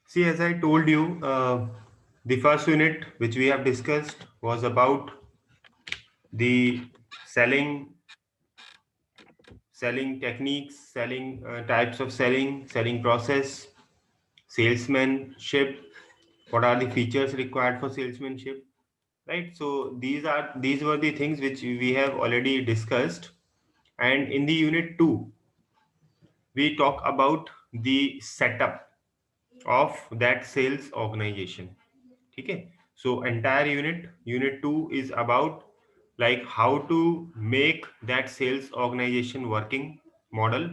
See, as I told you, the first unit which we have discussed was about the selling techniques, selling types of selling process, salesmanship. What are the features required for salesmanship? Right. So these were the things which we have already discussed. And in the unit 2, we talk about the setup of that sales organization. Okay. So entire unit 2 is about like how to make that sales organization working model.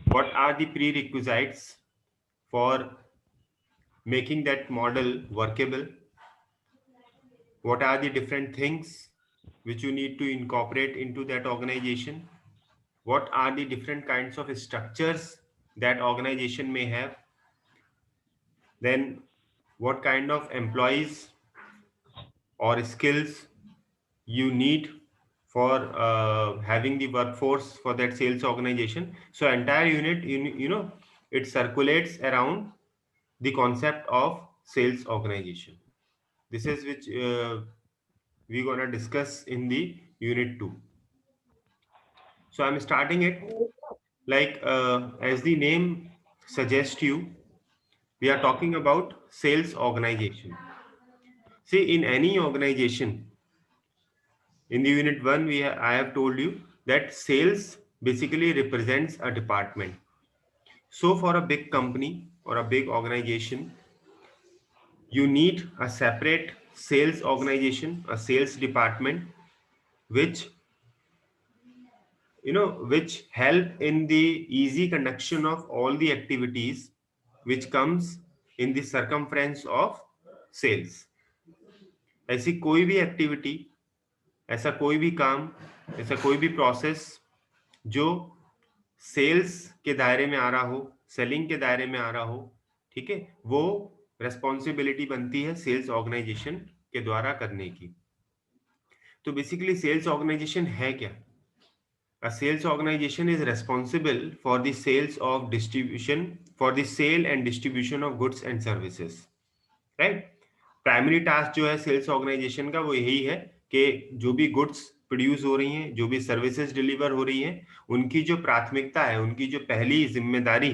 What are the prerequisites for making that model workable? What are the different things which you need to incorporate into that organization? What are the different kinds of structures that organization may have? Then what kind of employees or skills you need for having the workforce for that sales organization. So entire unit, it circulates around the concept of sales organization. This is which we're going to discuss in the unit 2. So I'm starting it like as the name suggests you, we are talking about sales organization. See, in any organization, in the unit 1, I have told you that sales basically represents a department. So for a big company or a big organization, you need a separate sales organization, a sales department, which which help in the easy conduction of all the activities which comes in the circumference of sales. ऐसी कोई भी activity, ऐसा कोई भी काम, ऐसा कोई भी प्रोसेस जो सेल्स के दायरे में आ रहा हो, सेलिंग के दायरे में आ रहा हो, ठीक है, वो रेस्पॉन्सिबिलिटी बनती है सेल्स ऑर्गेनाइजेशन के द्वारा करने की. तो बेसिकली सेल्स ऑर्गेनाइजेशन है क्या? A sales organization is responsible for the sales of distribution, for the sale and distribution of goods and services. Right? Primary task जो है सेल्स ऑर्गेनाइजेशन का वो यही है कि जो भी गुड्स प्रोड्यूस हो रही हैं, जो भी सर्विसेज डिलीवर हो रही हैं, उनकी जो प्राथमिकता है, उनकी जो पहली जिम्मेदारी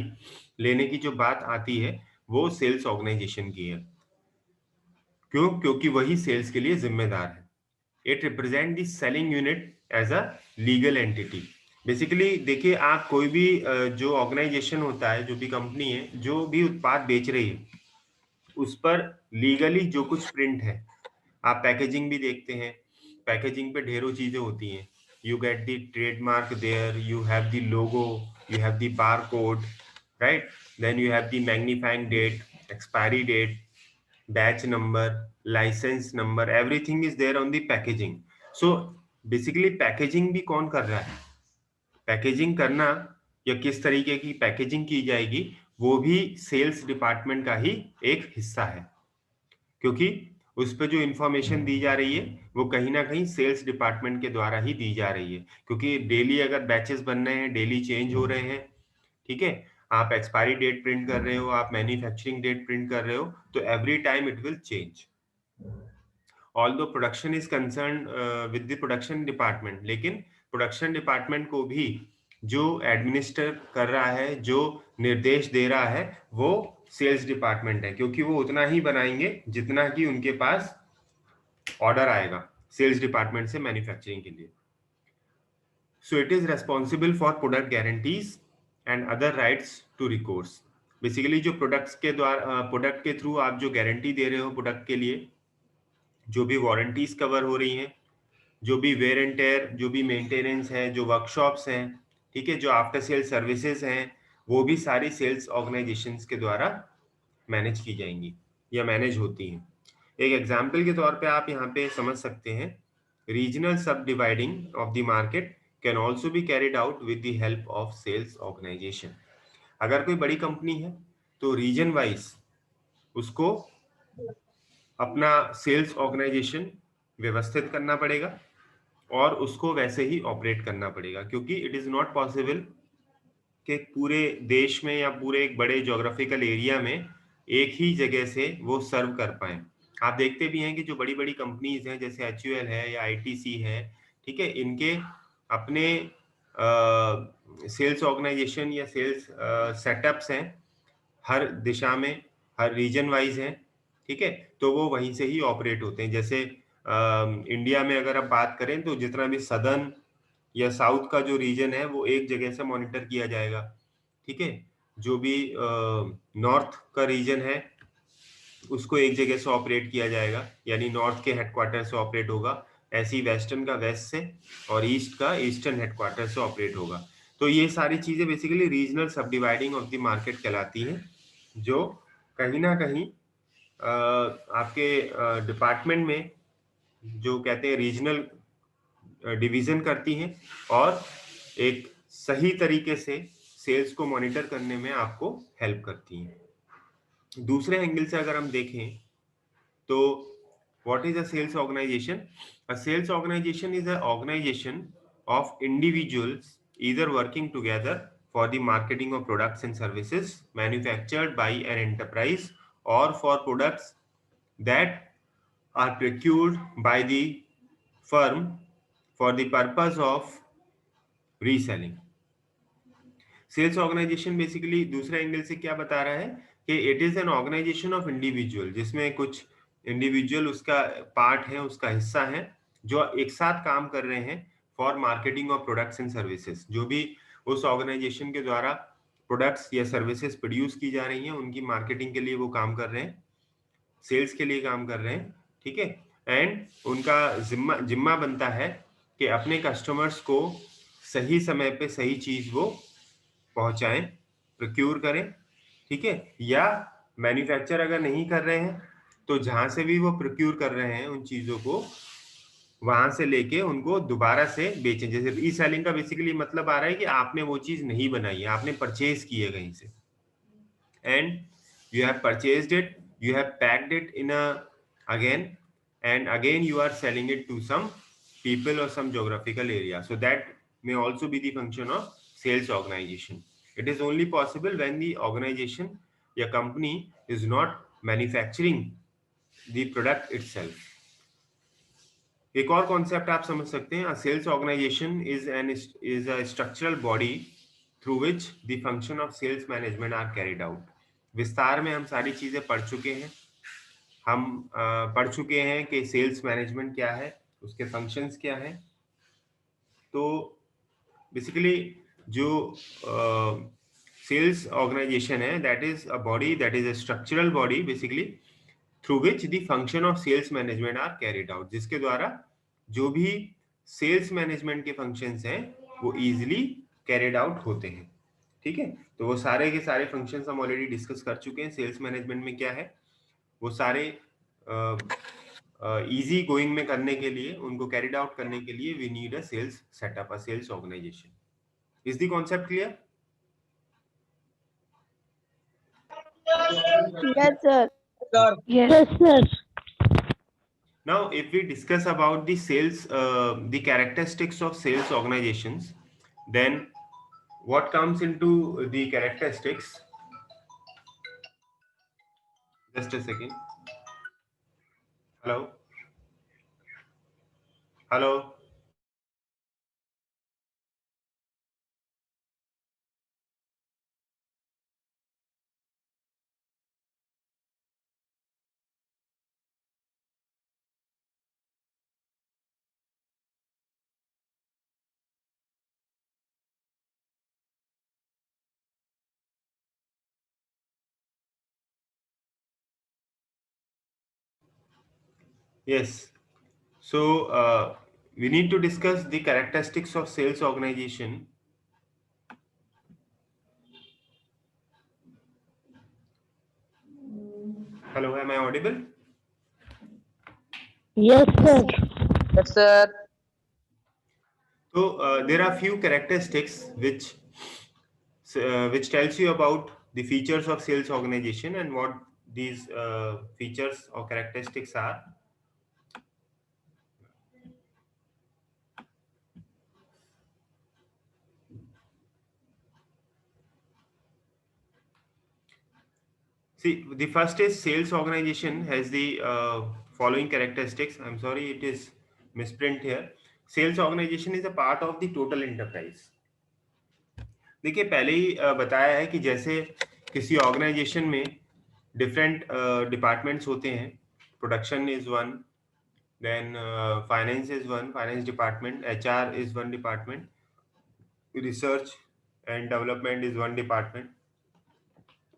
लेने की जो बात आती है, वो सेल्स ऑर्गेनाइजेशन की है. क्यों? क्योंकि वही सेल्स के लिए जिम्मेदार है. It represent the selling unit as a legal entity. Basically देखिए, आप कोई भी जो ऑर्गेनाइजेशन होता है, जो भी कंपनी है, जो भी उत्पाद बेच रही है, उस पर लीगली जो कुछ प्रिंट है, आप पैकेजिंग भी देखते हैं, पैकेजिंग पे ढेरों चीजें होती हैं. You get the trademark there, you have the logo, you have the bar code, right? Then you have the manufacturing date, expiry date, batch number, license number, everything is there on the packaging. So basically packaging भी कौन कर रहा है? Packaging करना या किस तरीके की पैकेजिंग की जाएगी, वो भी सेल्स डिपार्टमेंट का ही एक हिस्सा है, क्योंकि उस पर जो इंफॉर्मेशन दी जा रही है वो कहीं ना कहीं सेल्स डिपार्टमेंट के द्वारा ही दी जा रही है. क्योंकि डेली अगर बैचेस बन रहे हैं, डेली चेंज हो रहे हैं, ठीक है, आप एक्सपायरी डेट प्रिंट कर रहे हो, आप मैन्युफैक्चरिंग डेट प्रिंट कर रहे हो, तो every time it will change. Although production is concern with the production department, लेकिन प्रोडक्शन डिपार्टमेंट को भी जो एडमिनिस्टर कर रहा है, जो निर्देश दे रहा है, वो सेल्स डिपार्टमेंट है, क्योंकि वो उतना ही बनाएंगे जितना कि उनके पास ऑर्डर आएगा सेल्स डिपार्टमेंट से मैन्युफैक्चरिंग के लिए. So it is responsible for product guarantees and other rights to recourse. Basically जो प्रोडक्ट्स के द्वारा, प्रोडक्ट के थ्रू आप जो गारंटी दे रहे हो प्रोडक्ट के लिए, जो भी वारंटीज कवर हो रही हैं, जो भी वेयर एंड टेयर, जो भी मेंटेनेंस है, जो वर्कशॉप्स हैं, ठीक है, जो आफ्टर सेल सर्विसेज हैं, वो भी सारी सेल्स ऑर्गेनाइजेशंस के द्वारा मैनेज की जाएंगी या मैनेज होती हैं. एक एग्जाम्पल के तौर पे आप यहाँ पे समझ सकते हैं, regional subdividing of the market can also be carried out with the help of sales organization. अगर कोई बड़ी कंपनी है तो रीजन वाइज उसको अपना सेल्स ऑर्गेनाइजेशन व्यवस्थित करना पड़ेगा और उसको वैसे ही ऑपरेट करना पड़ेगा, क्योंकि इट इज नॉट पॉसिबल कि पूरे देश में या पूरे एक बड़े ज्योग्राफिकल एरिया में एक ही जगह से वो सर्व कर पाए। आप देखते भी हैं कि जो बड़ी बड़ी कंपनीज हैं जैसे HUL है या ITC है, ठीक है, इनके अपने सेल्स ऑर्गेनाइजेशन या सेल्स सेटअप्स हैं, हर दिशा में, हर रीजन वाइज है, ठीक है, तो वो वहीं से ही ऑपरेट होते हैं। जैसे इंडिया में अगर आप बात करें तो जितना भी सदर्न या साउथ का जो रीजन है वो एक जगह से मॉनिटर किया जाएगा, ठीक है। जो भी नॉर्थ का रीजन है उसको एक जगह से ऑपरेट किया जाएगा, यानी नॉर्थ के हेडक्वार्टर से ऑपरेट होगा। ऐसी वेस्टर्न का वेस्ट से और ईस्ट का ईस्टर्न हेडक्वार्टर से ऑपरेट होगा। तो ये सारी चीजें basically regional subdividing of the market कहलाती हैं, जो कहीं ना कहीं आपके डिपार्टमेंट में जो कहते हैं रीजनल डिवीजन करती हैं और एक सही तरीके से सेल्स को मॉनिटर करने में आपको हेल्प करती हैं। दूसरे एंगल से अगर हम देखें तो what is a sales organization? A sales organization is an organization of individuals either working together for the marketing of products and services manufactured by an enterprise or for products that are procured by the firm for the purpose of reselling. Sales organization basically दूसरे angle से क्या बता रहा है कि it is an organization of individual, जिसमें कुछ individual उसका पार्ट है, उसका हिस्सा है, जो एक साथ काम कर रहे हैं for marketing of products and services. जो भी उस ऑर्गेनाइजेशन के द्वारा प्रोडक्ट्स या सर्विसेज प्रोड्यूस की जा रही हैं उनकी मार्केटिंग के लिए वो काम कर रहे हैं, सेल्स के लिए काम कर रहे हैं, ठीक है। एंड उनका जिम्मा जिम्मा बनता है कि अपने कस्टमर्स को सही समय पे सही चीज वो पहुंचाएं, प्रोक्यूर करें, ठीक है। या मैन्युफैक्चर अगर नहीं कर रहे हैं तो जहां से भी वो प्रोक्यूर कर रहे हैं उन चीजों को वहां से लेके उनको दोबारा से बेचें। जैसे रीसेलिंग का बेसिकली मतलब आ रहा है कि आपने वो चीज नहीं बनाई है, आपने परचेज की है कहीं से, and you have purchased it, you have packed it in a again and again you are selling it to some people or some geographical area, so that may also be the function of sales organization. It is only possible when the organization या company is not manufacturing the product itself. एक और concept आप समझ सकते हैं, sales organization is a structural body through which the function of sales management are carried out. विस्तार में हम सारी चीजें पढ़ चुके हैं, हम पढ़ चुके हैं कि सेल्स मैनेजमेंट क्या है, उसके फंक्शंस क्या हैं। तो बेसिकली जो सेल्स ऑर्गेनाइजेशन है that is a body, that is a structural body basically through which the function of sales management are carried out, जिसके द्वारा जो भी सेल्स मैनेजमेंट के फंक्शंस हैं वो इजीली कैरिड आउट होते हैं, ठीक है। तो वो सारे के सारे फंक्शंस हम ऑलरेडी डिस्कस कर चुके हैं। सेल्स मैनेजमेंट में क्या है, वो सारे इजी गोइंग में करने के लिए, उनको कैरिड आउट करने के लिए we need a sales setup, a sales organization. Is the concept clear? Yes, sir. Yes, sir. Now, if we discuss about the sales, the characteristics of sales organizations, then what comes into the characteristics? Just a second. Hello? Hello? Yes. So, we need to discuss the characteristics of sales organization. Hello, am I audible? Yes, sir. Yes, sir. So, there are few characteristics which tells you about the features of sales organization and what these features or characteristics are. See, the first is sales organization has the following characteristics. I'm sorry, it is misprint here. Sales organization is a part of the total enterprise. देखिए पहले ही बताया है कि जैसे किसी organisation में different departments होते हैं. Production is one, then finance is one, finance department. HR is one department. Research and development is one department.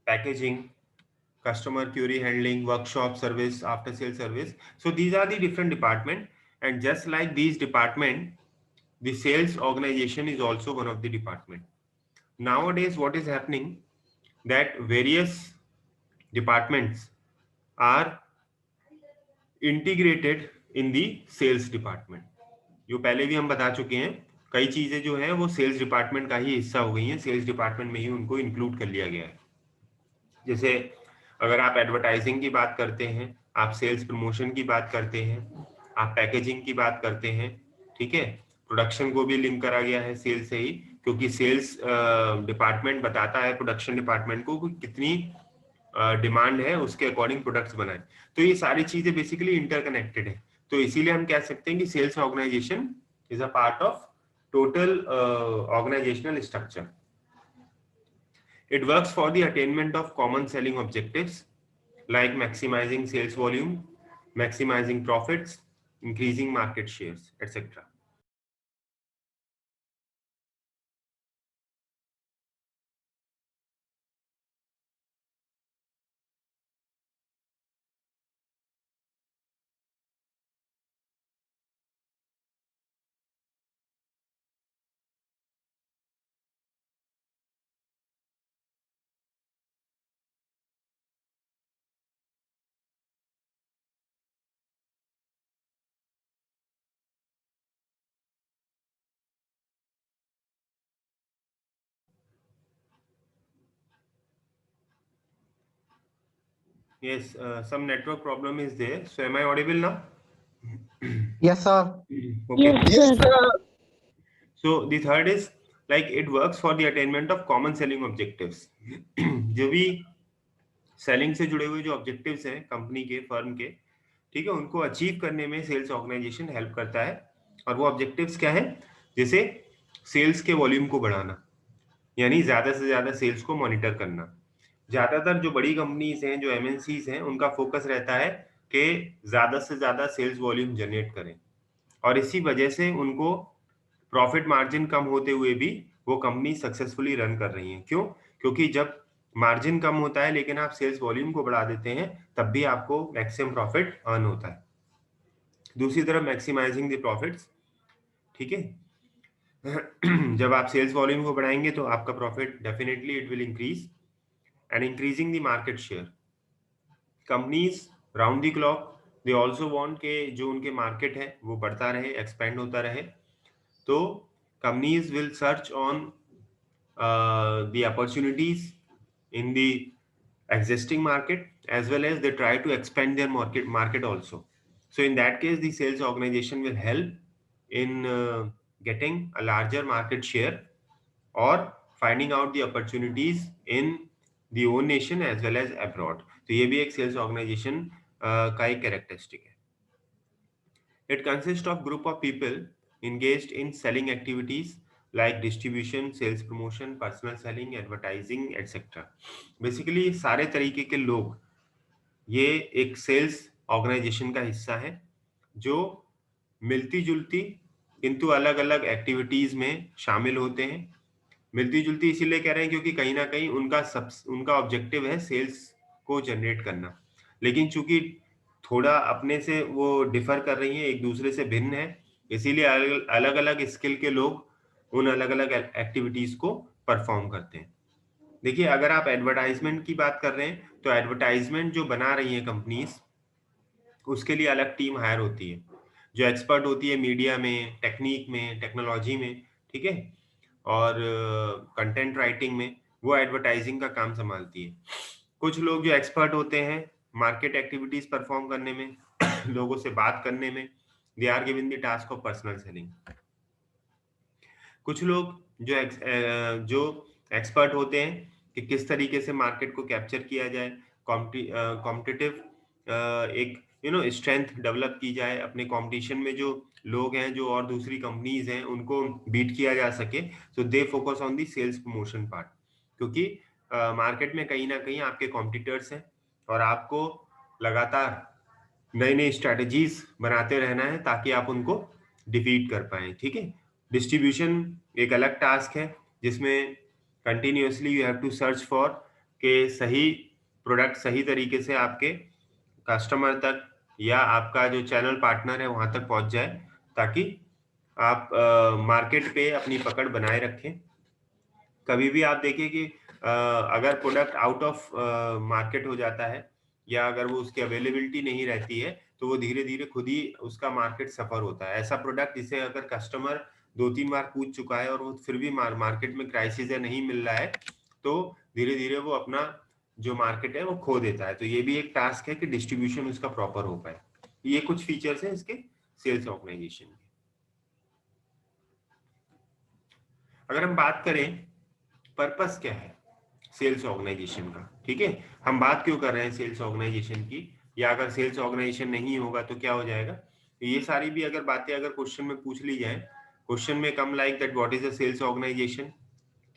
Packaging, customer query handling, workshop service, after sale service. So these are the different department, and just like these department, the sales organization is also one of the department. Nowadays what is happening, that various departments are integrated in the sales department. जो पहले भी हम बता चुके हैं, कई चीजें जो हैं वो सेल्स डिपार्टमेंट का ही हिस्सा हो गई हैं, सेल्स डिपार्टमेंट में ही उनको इंक्लूड कर लिया गया है. जैसे अगर आप एडवर्टाइजिंग की बात करते हैं, आप सेल्स प्रमोशन की बात करते हैं, आप पैकेजिंग की बात करते हैं, ठीक है. प्रोडक्शन को भी लिंक करा गया है सेल्स से ही, क्योंकि सेल्स डिपार्टमेंट बताता है प्रोडक्शन डिपार्टमेंट को कि कितनी डिमांड है, उसके अकॉर्डिंग प्रोडक्ट्स बनाए. तो ये सारी चीजें बेसिकली इंटरकनेक्टेड है. तो इसीलिए हम कह सकते हैं कि sales organization is a part of total organizational structure. It works for the attainment of common selling objectives like maximizing sales volume, maximizing profits, increasing market shares, etc. Yes, some network problem is there. So am I audible now? Yes, sir. Okay. Yes, sir. So the third is like it works for the attainment of common selling objectives. जो भी selling से जुड़े हुए जो objectives हैं company के, firm के, ठीक है, उनको अचीव करने में सेल्स ऑर्गेनाइजेशन हेल्प करता है. और वो ऑब्जेक्टिव्स क्या है? जैसे सेल्स के वॉल्यूम को बढ़ाना, यानी ज्यादा से ज्यादा सेल्स को मॉनिटर करना. ज्यादातर जो बड़ी कंपनीज हैं, जो MNCs हैं, उनका फोकस रहता है कि ज्यादा से ज्यादा सेल्स वॉल्यूम जनरेट करें, और इसी वजह से उनको प्रॉफिट मार्जिन कम होते हुए भी वो कंपनी सक्सेसफुली रन कर रही हैं. क्यों? क्योंकि जब मार्जिन कम होता है लेकिन आप सेल्स वॉल्यूम को बढ़ा देते हैं, तब भी आपको मैक्सिमम प्रॉफिट अर्न होता है. दूसरी तरफ मैक्सिमाइजिंग द प्रॉफिट्स, ठीक है. जब आप सेल्स वॉल्यूम को बढ़ाएंगे तो आपका profit definitely it will increase. And increasing the market share. Companies round the clock they also want के जो उनके मार्केट है वो बढ़ता रहे, एक्सपेंड होता रहे. तो companies will search on the opportunities in the existing market, as well as they try to expand their market also. So in that case, the sales organization will help in getting a larger market share or finding out the opportunities in the own nation as well as abroad. तो ये भी एक sales organization का एक characteristic है. It consists of group of people engaged in selling activities like distribution, sales promotion, personal selling, advertising, etc. Basically सारे तरीके के लोग ये एक सेल्स ऑर्गेनाइजेशन का हिस्सा है, जो मिलती जुलती किंतु अलग अलग एक्टिविटीज में शामिल होते हैं. मिलती जुलती इसीलिए कह रहे हैं क्योंकि कहीं ना कहीं उनका ऑब्जेक्टिव है सेल्स को जनरेट करना, लेकिन चूंकि थोड़ा अपने से वो डिफर कर रही हैं, एक दूसरे से भिन्न है, इसीलिए अलग अलग स्किल के लोग उन अलग अलग एक्टिविटीज को परफॉर्म करते हैं. देखिए अगर आप एडवर्टाइजमेंट की बात कर रहे हैं तो एडवर्टाइजमेंट जो बना रही है कंपनीज, उसके लिए अलग टीम हायर होती है जो एक्सपर्ट होती है मीडिया में, टेक्निक में, टेक्नोलॉजी में, ठीक है, और कंटेंट राइटिंग में. वो एडवर्टाइजिंग का काम संभालती है. कुछ लोग जो एक्सपर्ट होते हैं मार्केट एक्टिविटीज परफॉर्म करने में, लोगों से बात करने में, they are given the task of personal selling. कुछ लोग जो एक्सपर्ट होते हैं कि किस तरीके से मार्केट को कैप्चर किया जाए, कॉम्पिटिटिव एक स्ट्रेंथ डेवलप की जाए, अपने कंपटीशन में जो लोग हैं, जो और दूसरी कंपनीज हैं, उनको बीट किया जा सके। So they focus on the sales promotion part, क्योंकि मार्केट में कहीं ना कहीं आपके कॉम्पिटिटर्स हैं और आपको लगातार नई नई स्ट्रेटजीज बनाते रहना है ताकि आप उनको डिफीट कर पाए। ठीक है, डिस्ट्रीब्यूशन एक अलग टास्क है जिसमें continuously you have to search for के सही प्रोडक्ट सही तरीके से आपके कस्टमर तक या आपका जो चैनल पार्टनर है वहां तक पहुंच जाए, ताकि आप मार्केट पे अपनी पकड़ बनाए रखें। कभी भी आप देखिए कि अगर प्रोडक्ट आउट ऑफ मार्केट हो जाता है या अगर वो उसकी अवेलेबिलिटी नहीं रहती है तो वो धीरे धीरे खुद ही उसका मार्केट सफर होता है। ऐसा प्रोडक्ट जिसे अगर कस्टमर 2-3 बार पूछ चुका है और वो फिर भी मार्केट में क्राइसिस है, नहीं मिल रहा है, तो धीरे धीरे वो अपना जो मार्केट है वो खो देता है। तो ये भी एक टास्क है कि डिस्ट्रीब्यूशन उसका प्रॉपर हो पाए। ये कुछ फीचर्स हैं इसके सेल्स ऑर्गेनाइजेशन के। अगर हम बात करें पर्पस क्या है सेल्स ऑर्गेनाइजेशन का, ठीक है, हम बात क्यों कर रहे हैं सेल्स ऑर्गेनाइजेशन की, या अगर सेल्स ऑर्गेनाइजेशन नहीं होगा तो क्या हो जाएगा, तो ये सारी भी अगर बातें अगर क्वेश्चन में पूछ ली जाए, क्वेश्चन में come like that what is a sales organisation,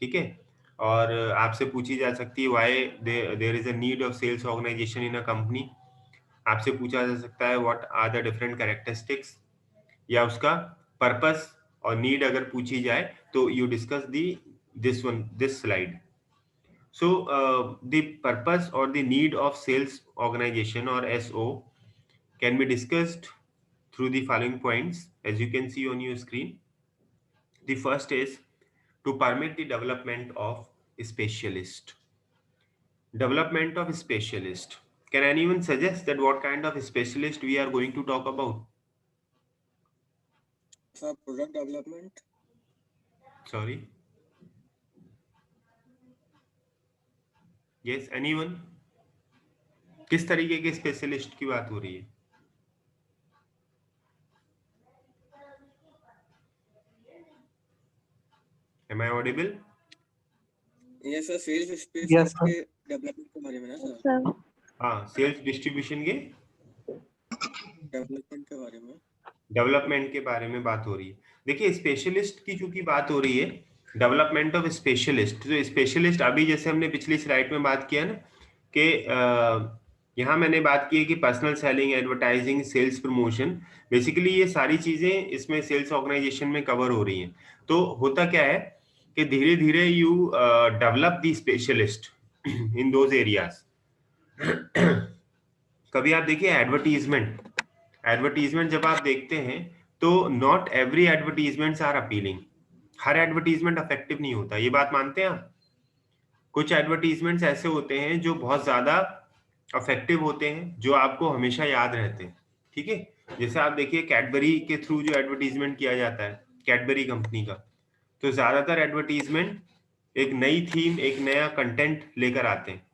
ठीक है, और आपसे पूछी जा सकती है why there is a need of sales organisation in a company, आपसे पूछा जा सकता है what are the different characteristics, या उसका पर्पस और नीड अगर पूछी जाए तो you discuss the this slide. So the purpose or the need of sales organization or SO can be discussed through the following points as you can see on your screen. The first is to permit the development of specialist. Development of specialist. Can anyone suggest that what kind of specialist we are going to talk about? Sir, product development. Sorry. Yes, anyone? किस तरीके के specialist की बात हो रही है? Am I audible? Yes sir, sales Yes, specialist sir. के development के बारे में ना सर, sir, हाँ, सेल्स डिस्ट्रीब्यूशन के डेवलपमेंट के बारे में। डेवलपमेंट के बारे में बात हो रही है। देखिए स्पेशलिस्ट की चूंकि बात हो रही है, डेवलपमेंट ऑफ स्पेशलिस्ट, तो स्पेशलिस्ट अभी जैसे हमने पिछली स्लाइड में बात किया ना कि यहाँ मैंने बात की है कि personal selling, advertising, sales promotion, basically ये सारी चीजें इसमें सेल्स ऑर्गेनाइजेशन में कवर हो रही हैं। तो होता क्या है कि धीरे धीरे you develop the specialist in those areas. कभी आप देखिए एडवर्टीजमेंट जब आप देखते हैं तो not every advertisements are appealing, हर एडवर्टीजमेंट अफेक्टिव नहीं होता, ये बात मानते हैं आप? कुछ एडवर्टीजमेंट्स ऐसे होते हैं जो बहुत ज्यादा अफेक्टिव होते हैं, जो आपको हमेशा याद रहते हैं, ठीक है। जैसे आप देखिए कैडबरी के थ्रू जो एडवर्टीजमेंट किया जाता है कैडबरी कंपनी का, तो ज्यादातर एडवर्टीजमेंट एक नई थीम, एक नया कंटेंट लेकर आते हैं।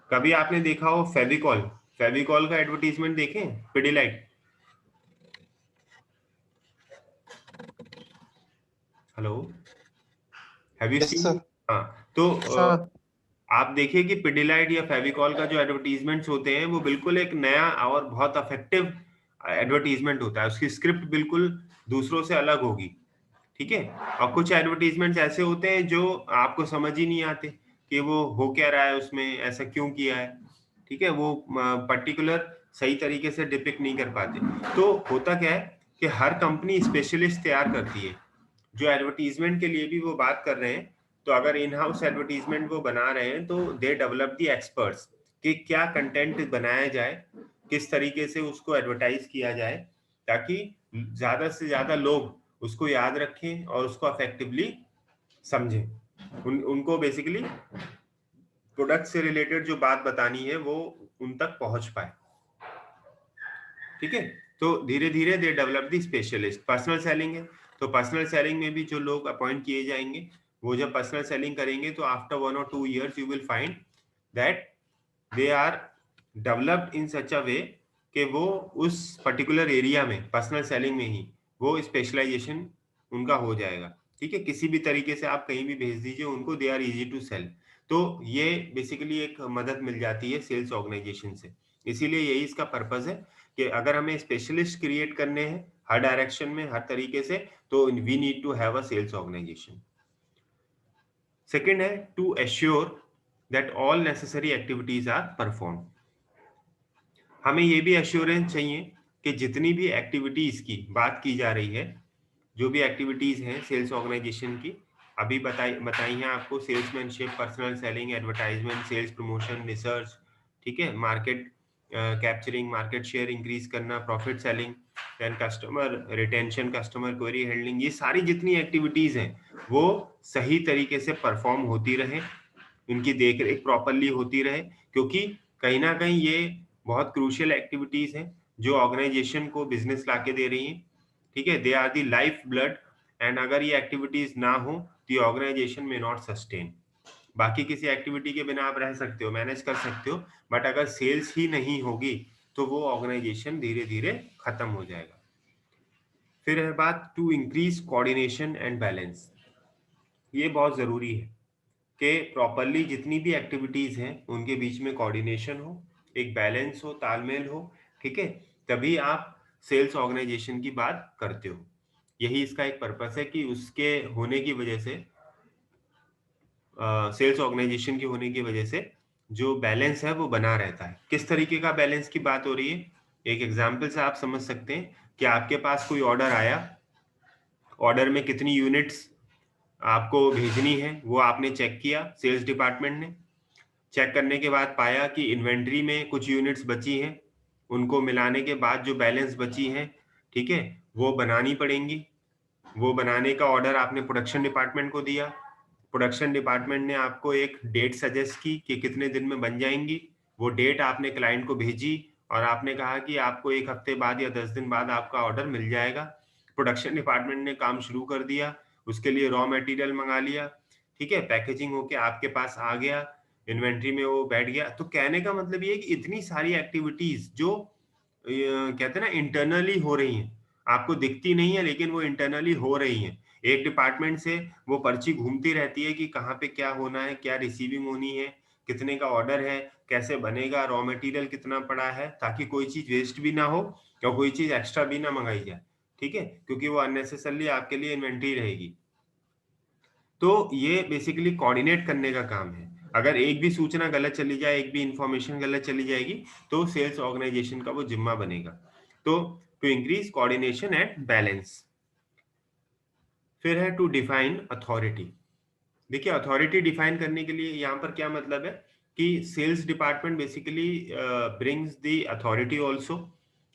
कभी आपने देखा हो फेविकॉल का एडवर्टीजमेंट देखें, Pidilite, hello, have you Yes, seen? sir. हाँ, तो Sir. आप देखिए कि पिडिलाइट या फेविकॉल का जो एडवर्टीजमेंट्स होते हैं वो बिल्कुल एक नया और बहुत इफेक्टिव एडवर्टीजमेंट होता है, उसकी स्क्रिप्ट बिल्कुल दूसरों से अलग होगी, ठीक है। और कुछ एडवर्टीजमेंट्स ऐसे होते हैं जो आपको समझ ही नहीं आते कि वो हो क्या रहा है, उसमें ऐसा क्यों किया है, ठीक है, वो पर्टिकुलर सही तरीके से डिपिक्ट नहीं कर पाते। तो होता क्या है कि हर कंपनी स्पेशलिस्ट तैयार करती है, जो एडवर्टीजमेंट के लिए भी वो बात कर रहे हैं, तो अगर इन हाउस एडवर्टीजमेंट वो बना रहे हैं तो दे डेवलप दी एक्सपर्ट्स कि क्या कंटेंट बनाया जाए, किस तरीके से उसको एडवर्टाइज किया जाए, ताकि ज्यादा से ज्यादा लोग उसको याद रखें और उसको इफेक्टिवली समझें। उनको बेसिकली प्रोडक्ट से रिलेटेड जो बात बतानी है वो उन तक पहुंच पाए, ठीक है। तो धीरे धीरे they develop the specialist. Personal selling है, तो पर्सनल सेलिंग में भी जो लोग अपॉइंट किए जाएंगे वो जब पर्सनल सेलिंग करेंगे तो after 1 or 2 years you will find that they are developed in such a way कि वो उस पर्टिकुलर एरिया में पर्सनल सेलिंग में ही वो स्पेशलाइजेशन उनका हो जाएगा, ठीक है। किसी भी तरीके से आप कहीं भी भेज दीजिए उनको, they are easy to sell. तो ये बेसिकली एक मदद मिल जाती है सेल्स ऑर्गेनाइजेशन से। इसीलिए यही इसका पर्पस है कि अगर हमें स्पेशलिस्ट क्रिएट करने हैं हर डायरेक्शन में, हर तरीके से, तो we need to have a sales organisation. Second है to assure that all necessary activities are perform. हमें ये भी एश्योरेंस चाहिए कि जितनी भी एक्टिविटीज की बात की जा रही है, जो भी एक्टिविटीज हैं सेल्स ऑर्गेनाइजेशन की, अभी बताई हैं आपको, salesmanship, personal selling, advertisement, sales promotion, research, ठीक है, market capturing, market share increase करना, profit selling, then customer retention, customer query handling, ये सारी जितनी एक्टिविटीज हैं वो सही तरीके से परफॉर्म होती रहे, इनकी देखरेख प्रॉपरली होती रहे, क्योंकि कहीं ना कहीं ये बहुत क्रूशियल एक्टिविटीज हैं जो ऑर्गेनाइजेशन को बिजनेस लाके दे रही हैं, ठीक है, they are the life blood, and अगर ये एक्टिविटीज ना हो तो ऑर्गेनाइजेशन में नॉट सस्टेन। बाकी किसी एक्टिविटी के बिना आप रह सकते हो, मैनेज कर सकते हो, बट अगर सेल्स ही नहीं होगी तो वो ऑर्गेनाइजेशन धीरे धीरे खत्म हो जाएगा। फिर है बात to increase coordination and balance. ये बहुत जरूरी है कि प्रॉपरली जितनी भी एक्टिविटीज हैं उनके बीच में कोऑर्डिनेशन हो, एक बैलेंस हो, तालमेल हो, ठीक है, तभी आप सेल्स ऑर्गेनाइजेशन की बात करते हो। यही इसका एक पर्पस है कि उसके होने की वजह से, सेल्स ऑर्गेनाइजेशन की होने की वजह से जो बैलेंस है वो बना रहता है। किस तरीके का बैलेंस की बात हो रही है, एक एग्जाम्पल से आप समझ सकते हैं कि आपके पास कोई ऑर्डर आया, ऑर्डर में कितनी यूनिट्स आपको भेजनी है वो आपने चेक किया, सेल्स डिपार्टमेंट ने चेक करने के बाद पाया कि इन्वेंट्री में कुछ यूनिट्स बची हैं, उनको मिलाने के बाद जो बैलेंस बची हैं, ठीक है, वो बनानी पड़ेंगी। वो बनाने का ऑर्डर आपने प्रोडक्शन डिपार्टमेंट को दिया, प्रोडक्शन डिपार्टमेंट ने आपको एक डेट सजेस्ट की कि कितने दिन में बन जाएंगी, वो डेट आपने क्लाइंट को भेजी और आपने कहा कि आपको 1 हफ्ते बाद या 10 दिन बाद आपका ऑर्डर मिल जाएगा। प्रोडक्शन डिपार्टमेंट ने काम शुरू कर दिया, उसके लिए रॉ मटेरियल मंगा लिया, ठीक है, पैकेजिंग होके आपके पास आ गया, इन्वेंट्री में वो बैठ गया। तो कहने का मतलब ये है कि इतनी सारी एक्टिविटीज जो कहते हैं ना इंटरनली हो रही हैं, आपको दिखती नहीं है लेकिन वो इंटरनली हो रही हैं। एक डिपार्टमेंट से वो पर्ची घूमती रहती है कि कहाँ पे क्या होना है, क्या रिसीविंग होनी है, कितने का ऑर्डर है, कैसे बनेगा, रॉ मटेरियल कितना पड़ा है, ताकि कोई चीज वेस्ट भी ना हो या कोई चीज एक्स्ट्रा भी ना मंगाई जाए, ठीक है, क्योंकि वो अननेसेसरली आपके लिए इन्वेंट्री रहेगी। तो ये बेसिकली कोऑर्डिनेट करने का काम है। अगर एक भी सूचना गलत चली जाए, एक भी इंफॉर्मेशन गलत चली जाएगी तो सेल्स ऑर्गेनाइजेशन का वो जिम्मा बनेगा। तो to increase coordination and balance. फिर है टू डिफाइन अथॉरिटी। देखिए अथॉरिटी डिफाइन करने के लिए यहाँ पर क्या मतलब है कि sales department basically brings the authority also,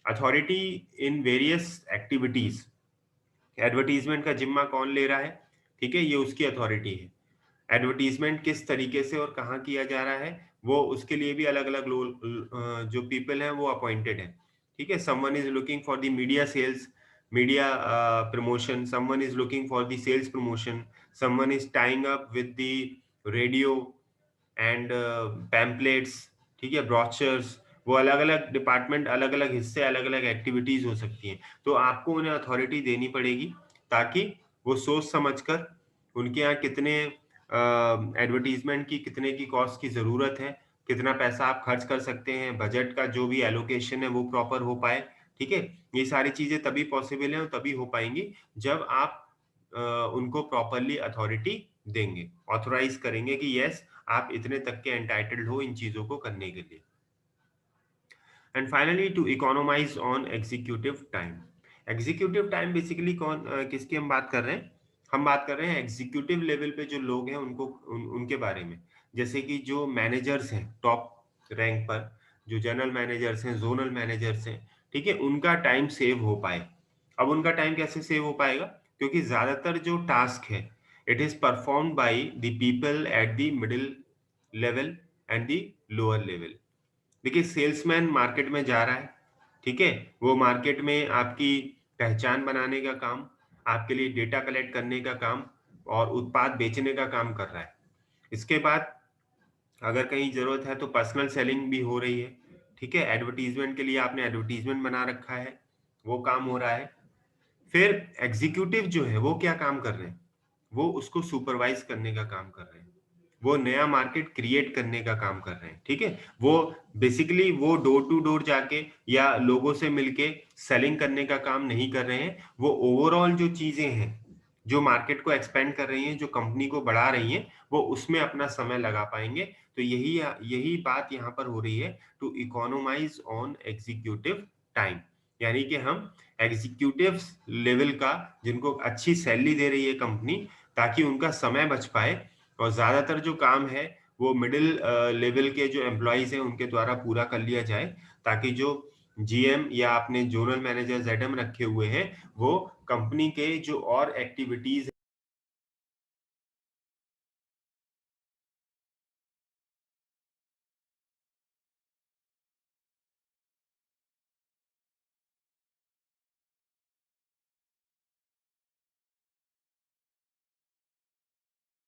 authority in various activities. Advertisement का जिम्मा कौन ले रहा है, ठीक है, ये उसकी अथॉरिटी है। एडवर्टीजमेंट किस तरीके से और कहाँ किया जा रहा है वो उसके लिए भी अलग अलग जो पीपल हैं वो अपॉइंटेड है, ठीक है। Someone is looking for the media sales, media promotion, someone is looking for the sales promotion, someone is tying up with the radio and pamphlets, ठीक है, ब्रॉचर्स। वो अलग अलग डिपार्टमेंट, अलग अलग हिस्से, अलग अलग एक्टिविटीज हो सकती हैं। तो आपको उन्हें अथॉरिटी देनी पड़ेगी ताकि वो सोच समझकर उनके यहाँ कितने एडवर्टीजमेंट की कितने की कॉस्ट की जरूरत है, कितना पैसा आप खर्च कर सकते हैं, बजट का जो भी एलोकेशन है वो प्रॉपर हो पाए, ठीक है। ये सारी चीजें तभी पॉसिबल है और तभी हो पाएंगी जब आप उनको प्रॉपरली अथॉरिटी देंगे, ऑथोराइज करेंगे कि यस आप इतने तक के एंटाइटल्ड हो इन चीजों को करने के लिए। And finally to economize on executive time. Executive time basically किसकी हम बात कर रहे हैं, हम बात कर रहे हैं एग्जीक्यूटिव लेवल पे जो लोग हैं उनको उनके बारे में। जैसे कि जो मैनेजर्स हैं टॉप रैंक पर, जो जनरल मैनेजर्स हैं, जोनल मैनेजर्स हैं, ठीक है, उनका टाइम सेव हो पाए। अब उनका टाइम कैसे सेव हो पाएगा, क्योंकि ज्यादातर जो टास्क है it is performed by the people at the middle level and the lower level. देखिए सेल्समैन मार्केट में जा रहा है, ठीक है, वो मार्केट में आपकी पहचान बनाने का काम, आपके लिए डेटा कलेक्ट करने का काम और उत्पाद बेचने का काम कर रहा है। इसके बाद अगर कहीं जरूरत है तो पर्सनल सेलिंग भी हो रही है, ठीक है, एडवर्टीजमेंट के लिए आपने एडवर्टीजमेंट बना रखा है, वो काम हो रहा है। फिर एग्जीक्यूटिव जो है वो क्या काम कर रहे हैं, वो उसको सुपरवाइज करने का काम कर रहे हैं। वो नया मार्केट क्रिएट करने का काम कर रहे हैं, ठीक है। वो बेसिकली वो डोर टू डोर जाके या लोगों से मिलके सेलिंग करने का काम नहीं कर रहे हैं। वो ओवरऑल जो चीजें हैं जो मार्केट को एक्सपेंड कर रही हैं, जो कंपनी को बढ़ा रही हैं, वो उसमें अपना समय लगा पाएंगे। तो यही बात यहाँ पर हो रही है, to economize on executive time, यानी कि हम एग्जीक्यूटिव लेवल का, जिनको अच्छी सैलरी दे रही है कंपनी, ताकि उनका समय बच पाए और ज्यादातर जो काम है वो मिडिल लेवल के जो एम्प्लॉइज हैं उनके द्वारा पूरा कर लिया जाए, ताकि जो जीएम या अपने जोनल मैनेजर जेडएम रखे हुए हैं वो कंपनी के जो और एक्टिविटीज